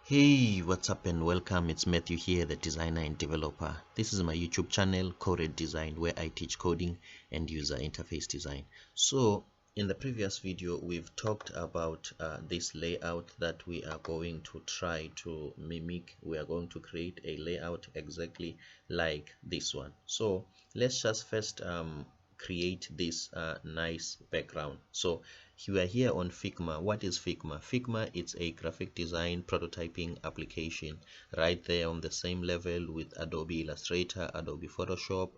Hey, what's up and welcome. It's Matthew here, the designer and developer. This is my YouTube channel, Coded Design, where I teach coding and user interface design. So in the previous video, we've talked about this layout that we are going to try to mimic. We are going to create a layout exactly like this one. So let's just first create this nice background. So we are here on Figma. What is Figma? Figma is a graphic design prototyping application right there on the same level with Adobe Illustrator, Adobe Photoshop,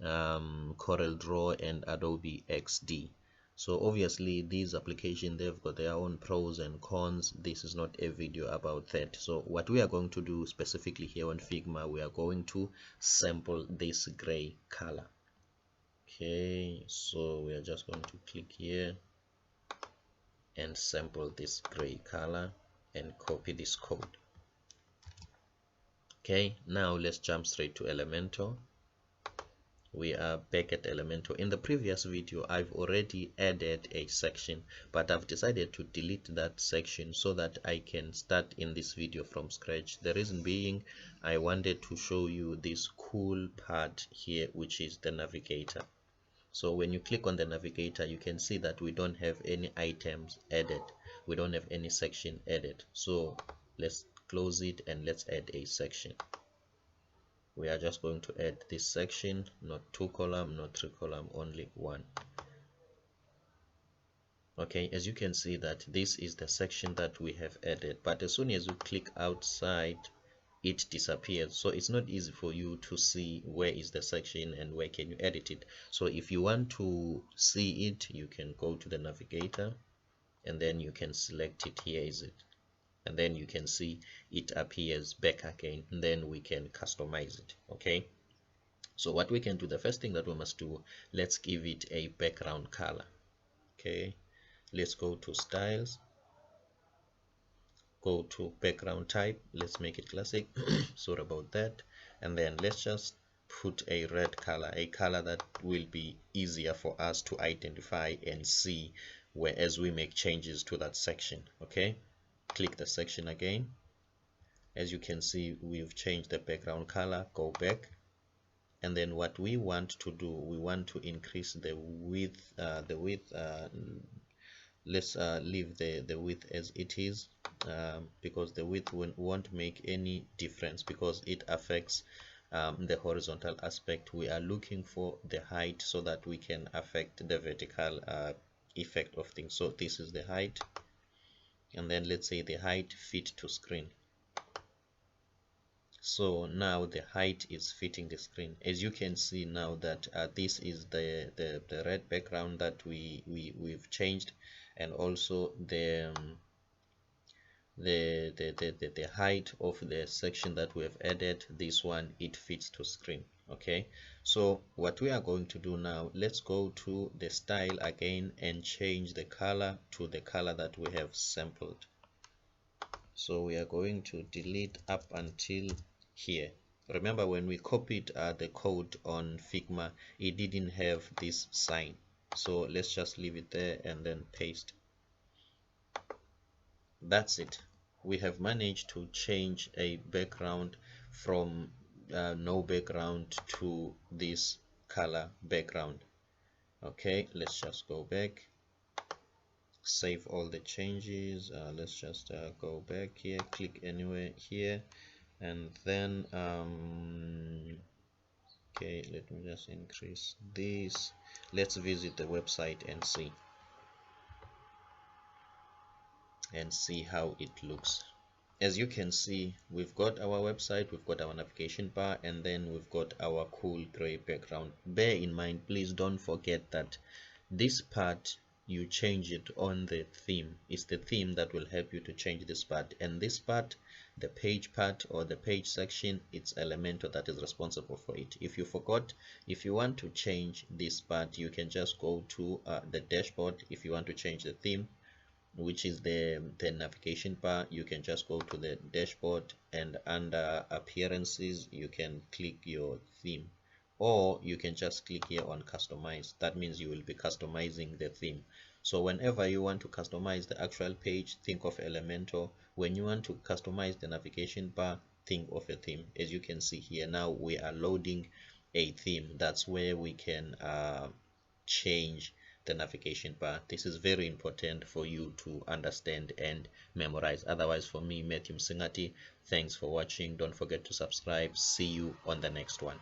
Corel Draw, and Adobe XD. So obviously these applications, they've got their own pros and cons. This is not a video about that. So what we are going to do specifically here on Figma, we are going to sample this gray color. Okay, so we are just going to click here and sample this gray color and copy this code. Okay, now let's jump straight to Elementor. We are back at Elementor. In the previous video, I've already added a section, but I've decided to delete that section so that I can start in this video from scratch. The reason being, I wanted to show you this cool part here, which is the navigator. So when you click on the navigator, you can see that we don't have any items added. We don't have any section added. So let's close it and let's add a section. We are just going to add this section, not 2 column, not 3 column, only 1. Okay, as you can see that this is the section that we have added, but as soon as you click outside, it disappears. So it's not easy for you to see where is the section and where can you edit it. So if you want to see it, you can go to the navigator and then you can select it. Here is it, and then you can see it appears back again, and then we can customize it. Okay, so what we can do, the first thing that we must do, let's give it a background color. Okay, let's go to styles, go to background type, let's make it classic. Sorry about that. And then let's just put a red color, a color that will be easier for us to identify and see whereas we make changes to that section. Okay, click the section again. As you can see, we've changed the background color. Go back, and then what we want to do, we want to increase the width. Let's leave the width as it is, because the width won't make any difference because it affects the horizontal aspect. We are looking for the height so that we can affect the vertical effect of things. So this is the height, and then let's say the height fit to screen. So now the height is fitting the screen. As you can see now that this is the red background that we've changed, and also the height of the section that we have added, this one, it fits to screen. Okay, so what we are going to do now, let's go to the style again and change the color to the color that we have sampled. So we are going to delete up until here. Remember, when we copied the code on Figma, it didn't have this sign. So let's just leave it there and then paste. That's it. We have managed to change a background from no background to this color background. Okay, let's just go back, save all the changes. Let's just go back here, click anywhere here, and then okay, let me just increase this. Let's visit the website and see how it looks. As you can see, we've got our website, we've got our navigation bar, and then we've got our cool gray background. Bear in mind, please don't forget that this part, you change it on the theme. It's the theme that will help you to change this part, and this part, the page part or the page section, it's Elementor that is responsible for it. If you forgot, if you want to change this part, you can just go to the dashboard. If you want to change the theme, which is the navigation bar, you can just go to the dashboard, and under appearances you can click your theme, or you can just click here on customize. That means you will be customizing the theme. So whenever you want to customize the actual page, think of Elementor. When you want to customize the navigation bar, think of a theme. As you can see here, now we are loading a theme. That's where we can change the navigation bar. This is very important for you to understand and memorize. Otherwise, for me, Matthew Msingati, thanks for watching. Don't forget to subscribe. See you on the next one.